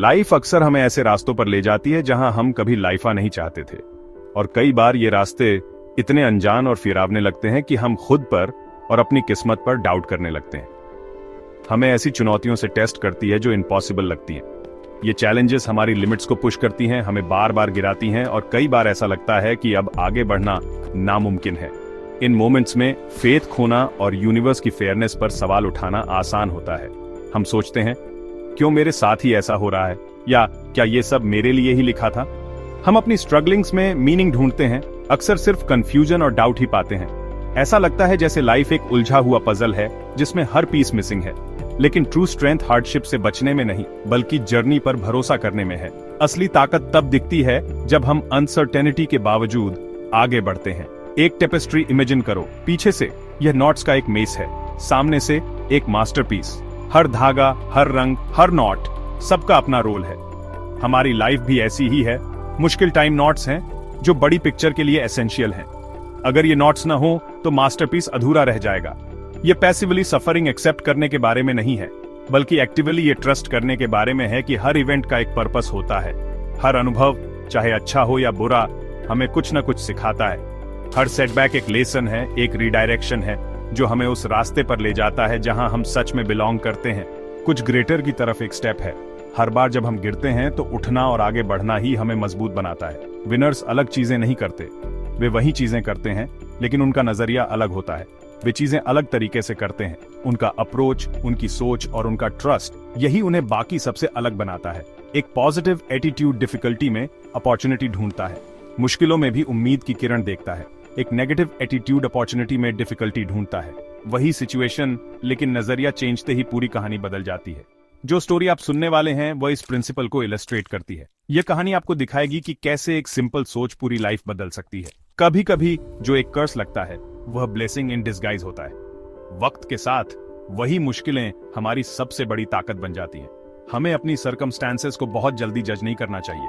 Life अक्सर हमें ऐसे रास्तों पर ले जाती है जहां हम कभी लाइफा नहीं चाहते थे, और कई बार ये रास्ते इतने अनजान और फिरावने लगते हैं कि हम खुद पर और अपनी किस्मत पर डाउट करने लगते हैं। हमें ऐसी चुनौतियों से टेस्ट करती है जो इम्पॉसिबल लगती हैं। ये चैलेंजेस हमारी लिमिट्स को पुश करती हैं, हमें बार बार गिराती हैं, और कई बार ऐसा लगता है कि अब आगे बढ़ना नामुमकिन है। इन मोमेंट्स में फेथ खोना और यूनिवर्स की फेयरनेस पर सवाल उठाना आसान होता है। हम सोचते हैं, क्यों मेरे साथ ही ऐसा हो रहा है, या क्या ये सब मेरे लिए ही लिखा था। हम अपनी स्ट्रगलिंग्स में मीनिंग ढूंढते हैं, अक्सर सिर्फ कंफ्यूजन और डाउट ही पाते हैं। ऐसा लगता है जैसे लाइफ एक उलझा हुआ पजल है जिसमें हर पीस मिसिंग है। लेकिन ट्रू स्ट्रेंथ हार्डशिप से बचने में नहीं, बल्कि जर्नी पर भरोसा करने में है। असली ताकत तब दिखती है जब हम अनसर्टेनिटी के बावजूद आगे बढ़ते हैं। एक टेपेस्ट्री इमेजिन करो, पीछे से यह नॉट्स का एक मेस है, सामने से एक मास्टरपीस। हर धागा, हर रंग, हर नॉट, सबका अपना रोल है। हमारी लाइफ भी ऐसी ही है। मुश्किल टाइम नॉट्स हैं जो बड़ी पिक्चर के लिए एसेंशियल हैं। अगर ये नॉट्स ना हो तो मास्टरपीस अधूरा रह जाएगा। ये पैसिवली सफरिंग एक्सेप्ट करने के बारे में नहीं है, बल्कि एक्टिवली ये ट्रस्ट करने के बारे में है कि हर इवेंट का एक पर्पस होता है। हर अनुभव, चाहे अच्छा हो या बुरा, हमें कुछ न कुछ सिखाता है। हर सेटबैक एक लेसन है, एक रीडायरेक्शन है जो हमें उस रास्ते पर ले जाता है जहां हम सच में बिलोंग करते हैं। कुछ ग्रेटर की तरफ एक स्टेप है। हर बार जब हम गिरते हैं तो उठना और आगे बढ़ना ही हमें मजबूत बनाता है। विनर्स अलग चीजें नहीं करते, वे वही चीजें करते हैं, लेकिन उनका नजरिया अलग होता है। वे चीजें अलग तरीके से करते हैं। उनका अप्रोच, उनकी सोच और उनका ट्रस्ट, यही उन्हें बाकी सबसे अलग बनाता है। एक पॉजिटिव एटीट्यूड डिफिकल्टी में अपॉर्चुनिटी ढूंढता है, मुश्किलों में भी उम्मीद की किरण देखता है। एक नेगेटिव एटीट्यूड अपॉर्चुनिटी में डिफिकल्टी ढूंढता है। वही सिचुएशन, लेकिन नजरिया चेंजते ही पूरी कहानी बदल जाती है। जो स्टोरी आप सुनने वाले हैं वह इस प्रिंसिपल को इलस्ट्रेट करती है। यह कहानी आपको दिखाएगी कि कैसे एक सिंपल सोच पूरी लाइफ बदल सकती है। कभी कभी जो एक कर्स लगता है वह ब्लेसिंग इन डिस्गाइज होता है। वक्त के साथ वही मुश्किलें हमारी सबसे बड़ी ताकत बन जाती हैं। हमें अपनी सर्कमस्टेंसेस को बहुत जल्दी जज नहीं करना चाहिए।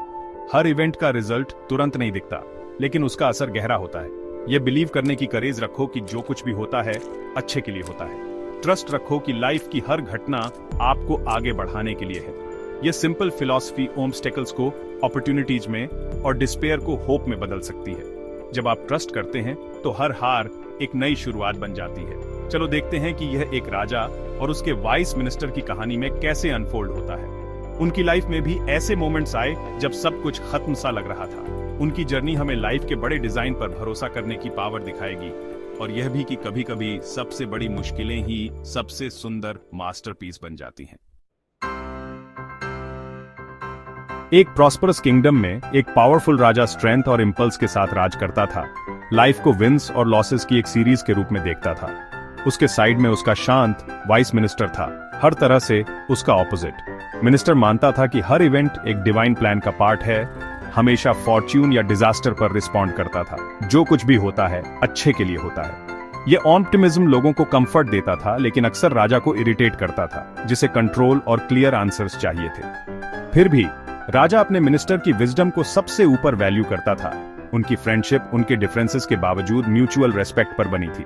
हर इवेंट का रिजल्ट तुरंत नहीं दिखता, लेकिन उसका असर गहरा होता है। यह बिलीव करने की करेज रखो कि जो कुछ भी होता है अच्छे के लिए होता है। ट्रस्ट रखो कि लाइफ की हर घटना आपको आगे बढ़ाने के लिए है। यह सिंपल फिलॉसफी ऑब्स्टेकल्स को अपॉर्चुनिटीज में और डिस्पेयर को होप में बदल सकती है। जब आप ट्रस्ट करते हैं तो हर हार एक नई शुरुआत बन जाती है। चलो देखते हैं कि यह एक राजा और उसके वाइस मिनिस्टर की कहानी में कैसे अनफोल्ड होता है। उनकी लाइफ में भी ऐसे मोमेंट्स आए जब सब कुछ खत्म सा लग रहा था। उनकी जर्नी हमें लाइफ के बड़े डिजाइन पर भरोसा करने की पावर दिखाएगी, और यह भी कि कभी कभी सबसे बड़ी मुश्किलें ही सबसे सुंदर मास्टरपीस बन जाती हैं। एक प्रॉस्परस किंगडम में एक पावरफुल राजा स्ट्रेंथ और इंपल्स के साथ राज करता था। लाइफ को विंस और लॉसेस की एक सीरीज के रूप में देखता था। उसके साइड में उसका शांत वाइस मिनिस्टर था, हर तरह से उसका ऑपोजिट। मिनिस्टर मानता था कि हर इवेंट एक डिवाइन प्लान का पार्ट है, हमेशा फॉर्च्यून या डिजास्टर पर रिस्पॉन्ड करता था। जो कुछ भी होता है अच्छे के लिए होता है। यह ऑप्टिमिज्म लोगों को कंफर्ट देता था, लेकिन अक्सर राजा को इरिटेट करता था, जिसे कंट्रोल और क्लियर आंसर्स चाहिए थे। फिर भी राजा अपने मिनिस्टर की विजडम को सबसे ऊपर वैल्यू करता था। उनकी फ्रेंडशिप उनके डिफरेंसेस के बावजूद म्यूचुअल रेस्पेक्ट पर बनी थी।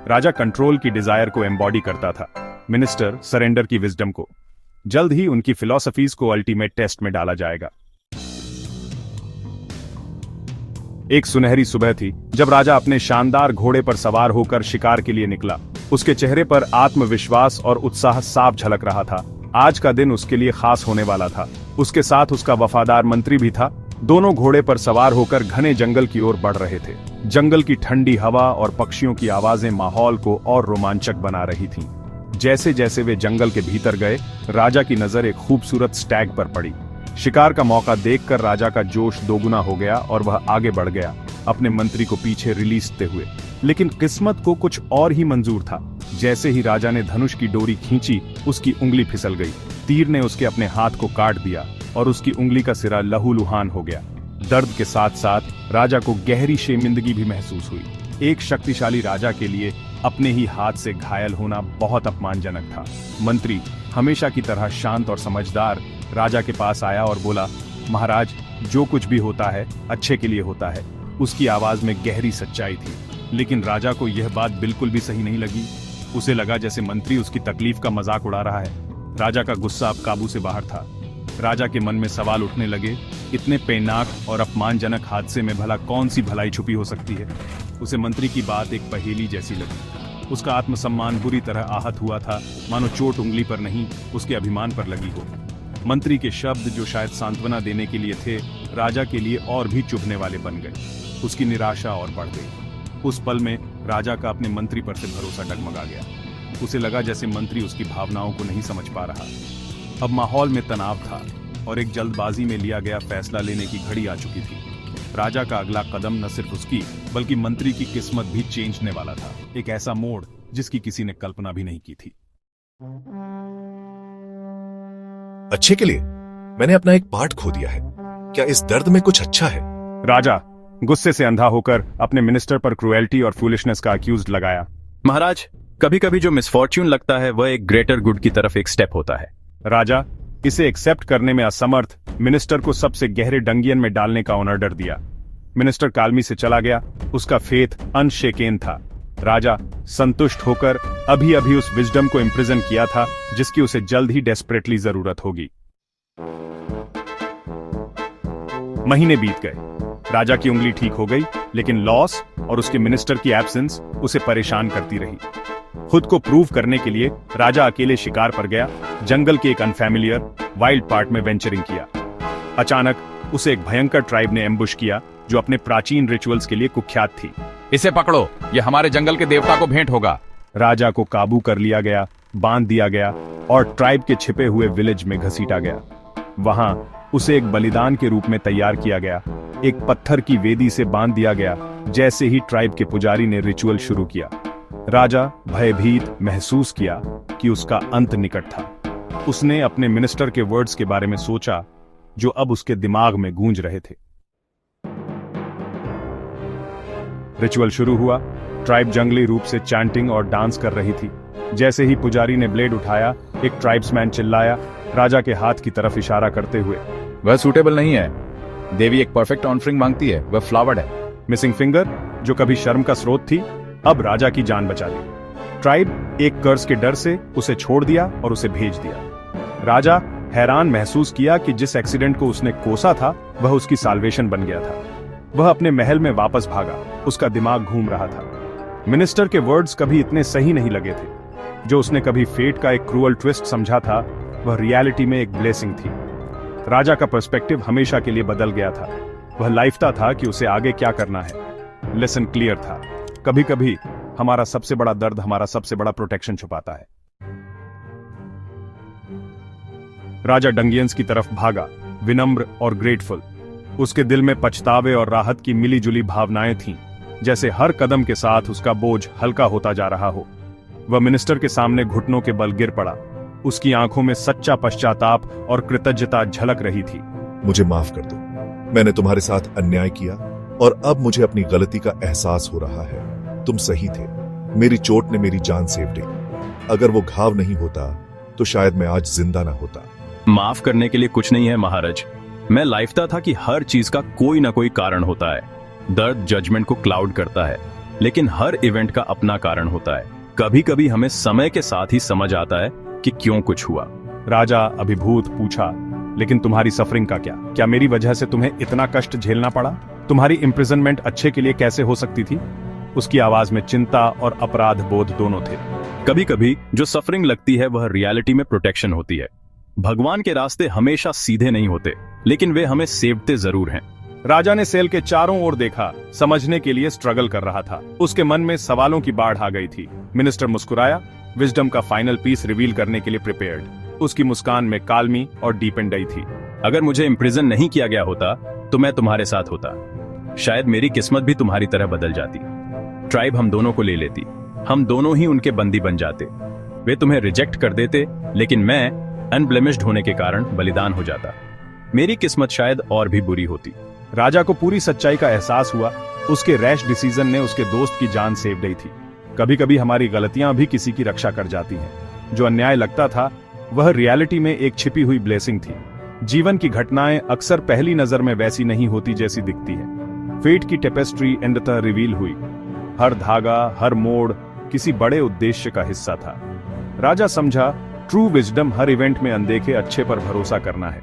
राजा कंट्रोल की डिजायर को एम्बॉडी करता था, मिनिस्टर सरेंडर की विजडम को। जल्द ही उनकी फिलॉसफीज को अल्टीमेट टेस्ट में डाला जाएगा। एक सुनहरी सुबह थी जब राजा अपने शानदार घोड़े पर सवार होकर शिकार के लिए निकला। उसके चेहरे पर आत्मविश्वास और उत्साह साफ झलक रहा था। आज का दिन उसके लिए खास होने वाला था। उसके साथ उसका वफादार मंत्री भी था। दोनों घोड़े पर सवार होकर घने जंगल की ओर बढ़ रहे थे। जंगल की ठंडी हवा और पक्षियों की आवाजें माहौल को और रोमांचक बना रही थीं। जैसे जैसे वे जंगल के भीतर गए, राजा की नजर एक खूबसूरत स्टैग पर पड़ी। शिकार का मौका देखकर राजा का जोश दोगुना हो गया और वह आगे बढ़ गया, अपने मंत्री को पीछे रिलीजते हुए। लेकिन किस्मत को कुछ और ही मंजूर था। जैसे ही राजा ने धनुष की डोरी खींची, उसकी उंगली फिसल गई। तीर ने उसके अपने हाथ को काट दिया और उसकी उंगली का सिरा लहूलुहान हो गया। दर्द के साथ साथ राजा को गहरी शर्मिंदगी भी महसूस हुई। एक शक्तिशाली राजा के लिए अपने ही हाथ से घायल होना बहुत अपमानजनक था। मंत्री, हमेशा की तरह शांत और समझदार, राजा के पास आया और बोला, महाराज, जो कुछ भी होता है अच्छे के लिए होता है। उसकी आवाज में गहरी सच्चाई थी, लेकिन राजा को यह बात बिल्कुल भी सही नहीं लगी। उसे लगा जैसे मंत्री उसकी तकलीफ का मजाक उड़ा रहा है। राजा का गुस्सा अब काबू से बाहर था। राजा के मन में सवाल उठने लगे, इतने बेनाक और अपमानजनक हादसे में भला कौन सी भलाई छुपी हो सकती है। उसे मंत्री की बात एक पहेली जैसी लगी। उसका आत्मसम्मान बुरी तरह आहत हुआ था, मानो चोट उंगली पर नहीं उसके अभिमान पर लगी हो। मंत्री के शब्द, जो शायद सांत्वना देने के लिए थे, राजा के लिए और भी चुभने वाले बन गए। उसकी निराशा और बढ़ गई। उस पल में राजा का अपने मंत्री पर से भरोसा डगमगा गया। उसे लगा जैसे मंत्री उसकी भावनाओं को नहीं समझ पा रहा। अब माहौल में तनाव था और एक जल्दबाजी में लिया गया फैसला लेने की घड़ी आ चुकी थी। राजा का अगला कदम न सिर्फ उसकी बल्कि मंत्री की किस्मत भी चेंजने वाला था। एक ऐसा मोड़ जिसकी किसी ने कल्पना भी नहीं की थी। अच्छे के लिए मैंने अपना एक पार्ट खो दिया है। क्या इस दर्द में कुछ अच्छा है? राजा गुस्से से अंधा होकर अपने मिनिस्टर पर क्रुएल्टी और फूलिशनेस का अक्यूज लगाया। महाराज, कभी कभी जो मिसफॉर्च्यून लगता है वह एक ग्रेटर गुड की तरफ एक स्टेप होता है। राजा इसे एक्सेप्ट करने में असमर्थ मिनिस्टर को सबसे गहरे डंगियन में डालने का ऑर्डर दिया। मिनिस्टर कालमी से चला गया। उसका फेथ अनशेकेन था। राजा संतुष्ट होकर अभी अभी उस विजडम को इम्प्रिजन किया था जिसकी उसे जल्द ही डेस्परेटली जरूरत होगी। महीने बीत गए। राजा की उंगली ठीक हो गई, लेकिन लॉस और उसके मिनिस्टर की एब्सेंस उसे परेशान करती रही। खुद को प्रूव करने के लिए राजा अकेले शिकार पर गया। जंगल के एक अनफैमिलियर वाइल्ड पार्ट में वेंचरिंग किया। अचानक उसे एक भयंकर ट्राइब ने एम्बुश किया जो अपने प्राचीन रिचुअल्स के लिए कुख्यात थी। इसे पकड़ो, यह हमारे जंगल के देवता को भेंट होगा। राजा को काबू कर लिया गया, बांध दिया गया और ट्राइब के छिपे हुए विलेज में घसीटा गया। वहां उसे एक बलिदान के रूप में तैयार किया गया। एक पत्थर की वेदी से बांध दिया गया। जैसे ही ट्राइब के पुजारी ने रिचुअल शुरू किया, राजा भयभीत महसूस किया कि उसका अंत निकट था। उसने अपने मिनिस्टर के वर्ड्स के बारे में सोचा जो अब उसके दिमाग में गूंज रहे थे। रिचुअल शुरू हुआ। ट्राइब जंगली रूप से चैंटिंग और डांस कर रही थी। जैसे ही पुजारी ने ब्लेड उठाया, एक ट्राइब्समैन चिल्लाया, राजा के हाथ की तरफ इशारा करते हुए, वह सूटेबल नहीं है। देवी एक परफेक्ट ऑफरिंग मांगती है, वह फ्लावर्ड है। मिसिंग फिंगर, जो कभी शर्म का स्रोत थी, अब राजा की जान बचा ली। ट्राइब एक कर्ज के डर से उसे छोड़ दिया और उसे भेज दिया। राजा हैरान महसूस किया कि जिस एक्सीडेंट को उसने कोसा था वह उसकी साल्वेशन बन गया था। वह अपने महल में वापस भागा। उसका दिमाग घूम रहा था। मिनिस्टर के वर्ड्स कभी इतने सही नहीं लगे थे। जो उसने कभी फेट का एक क्रूअल ट्विस्ट समझा था, वह रियलिटी में एक ब्लेसिंग थी। राजा का पर्सपेक्टिव हमेशा के लिए बदल गया था। वह लाइफता था कि उसे आगे क्या करना है। लेसन क्लियर था। कभी कभी हमारा सबसे बड़ा दर्द हमारा सबसे बड़ा प्रोटेक्शन छुपाता है। राजा डंगियंस की तरफ भागा, विनम्र और ग्रेटफुल। उसके दिल में पछतावे और राहत की मिलीजुली भावनाएं थीं, जैसे हर कदम के साथ उसका बोझ हल्का होता जा रहा हो। वह मिनिस्टर के सामने घुटनों के बल गिर पड़ा। उसकी आंखों में सच्चा पश्चाताप और कृतज्ञता झलक रही थी। मुझे माफ कर दो। मैंने तुम्हारे साथ अन्याय किया और अब मुझे अपनी गलती का एहसास हो रहा है। तुम सही थे। मेरी चोट ने मेरी जान सेव दी। अगर वो घाव नहीं होता तो शायद मैं आज जिंदा ना होता। माफ करने के लिए कुछ नहीं है महाराज। मैं लाइफता था कि हर चीज का कोई ना कोई कारण होता है। दर्द जजमेंट को क्लाउड करता है, लेकिन हर इवेंट का अपना कारण होता है। कभी कभी हमें समय के साथ ही समझ आता है कि क्यों कुछ हुआ। राजा अभिभूत पूछा, लेकिन तुम्हारी सफरिंग का क्या? क्या मेरी वजह से तुम्हें इतना कष्ट झेलना पड़ा? तुम्हारी इम्प्रिजनमेंट अच्छे के लिए कैसे हो सकती थी? उसकी आवाज में चिंता और अपराध बोध दोनों थे। कभी कभी जो सफरिंग लगती है वह रियलिटी में प्रोटेक्शन होती है। भगवान के रास्ते हमेशा सीधे नहीं होते, लेकिन वे हमें सेवते जरूर हैं। राजा ने सेल के चारों ओर देखा, समझने के लिए स्ट्रगल कर रहा था। उसके मन में सवालों की बाढ़ आ गई थी। मिनिस्टर मुस्कुराया, विजडम का फाइनल पीस रिवील करने के लिए प्रिपेयर्ड। उसकी मुस्कान में काल्मी और डीपेंडई थी। अगर मुझे इम्प्रिजन नहीं किया गया होता तो मैं तुम्हारे साथ होता। शायद मेरी किस्मत भी तुम्हारी तरह बदल जाती। ट्राइब हम दोनों को ले लेती। हम दोनों ही उनके बंदी बन जाते। वे तुम्हें रिजेक्ट कर देते, लेकिन मैं अनब्लेमिश्ड होने के कारण बलिदान हो जाता। मेरी किस्मत शायद और भी बुरी होती। राजा को पूरी सच्चाई का एहसास हुआ। उसके रैश डिसीजन ने उसके दोस्त की जान सेव दी थी। कभी कभी हमारी गलतियां भी किसी की रक्षा कर जाती हैं। जो अन्याय लगता था वह रियलिटी में एक छिपी हुई ब्लेसिंग थी। जीवन की घटनाएं अक्सर पहली नजर में वैसी नहीं होती जैसी दिखती है। फेट की टेपेस्ट्री अंततः रिवील हुई। हर धागा, हर मोड़ किसी बड़े उद्देश्य का हिस्सा था। राजा समझा, ट्रू विजडम हर इवेंट में अनदेखे अच्छे पर भरोसा करना है।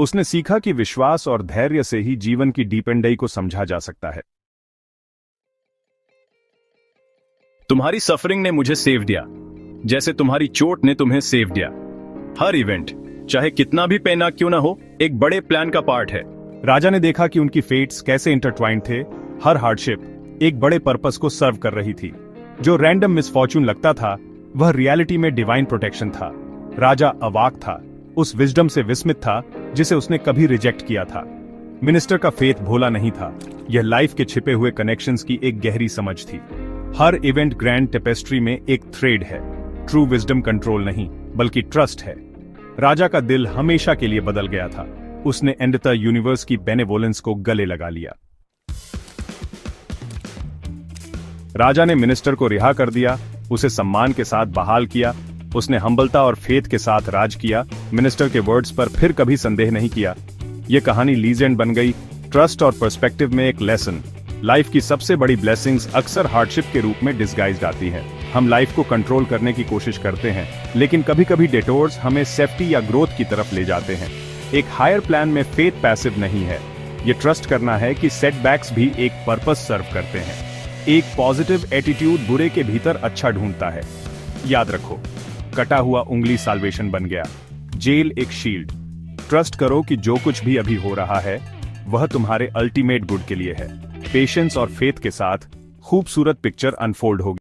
उसने सीखा कि विश्वास और धैर्य से ही जीवन की डीपेंडाई को समझा जा सकता है। तुम्हारी सफरिंग ने मुझे सेव दिया, जैसे तुम्हारी चोट ने तुम्हें सेव दिया। हर इवेंट, चाहे कितना भी पैना क्यों ना हो, एक बड़े प्लान का पार्ट है। राजा ने देखा कि उनकी फेट्स कैसे इंटरट्वाइंड थे। हर हार्डशिप एक बड़े पर्पस को सर्व कर रही थी। जो रैंडम मिसफॉर्चून लगता था, वह रियलिटी में डिवाइन प्रोटेक्शन था। राजा अवाक था, उस विजडम से विस्मित था जिसे उसने कभी रिजेक्ट किया था। मिनिस्टर का फेथ भोला नहीं था, यह लाइफ के छिपे हुए कनेक्शंस की एक गहरी समझ थी। हर इवेंट ग्रैंड टेपेस्ट्री में एक थ्रेड है। ट्रू विजडम कंट्रोल नहीं, बल्कि ट्रस्ट है। राजा का दिल हमेशा के लिए बदल गया था। उसने एंडता यूनिवर्स की बेनेवोलेंस को गले लगा लिया। राजा ने मिनिस्टर को रिहा कर दिया, उसे सम्मान के साथ बहाल किया। उसने हम्बलता और फेथ के साथ राज किया। मिनिस्टर के वर्ड्स पर फिर कभी संदेह नहीं किया। यह कहानी लीजेंड बन गई, ट्रस्ट और पर्सपेक्टिव में एक लेसन। लाइफ की सबसे बड़ी ब्लेसिंग्स अक्सर हार्डशिप के रूप में डिस्गाइज्ड आती हैं। हम लाइफ को कंट्रोल करने की कोशिश करते हैं, लेकिन कभी कभी डेटोर्स हमें सेफ्टी या ग्रोथ की तरफ ले जाते हैं। एक हायर प्लान में फेथ पैसिव नहीं है, यह ट्रस्ट करना है कि सेटबैक्स भी एक पर्पस सर्व करते हैं। एक पॉजिटिव एटीट्यूड बुरे के भीतर अच्छा ढूंढता है। याद रखो, कटा हुआ उंगली साल्वेशन बन गया, जेल एक शील्ड। ट्रस्ट करो कि जो कुछ भी अभी हो रहा है वह तुम्हारे अल्टीमेट गुड के लिए है। पेशेंस और फेथ के साथ खूबसूरत पिक्चर अनफोल्ड होगी।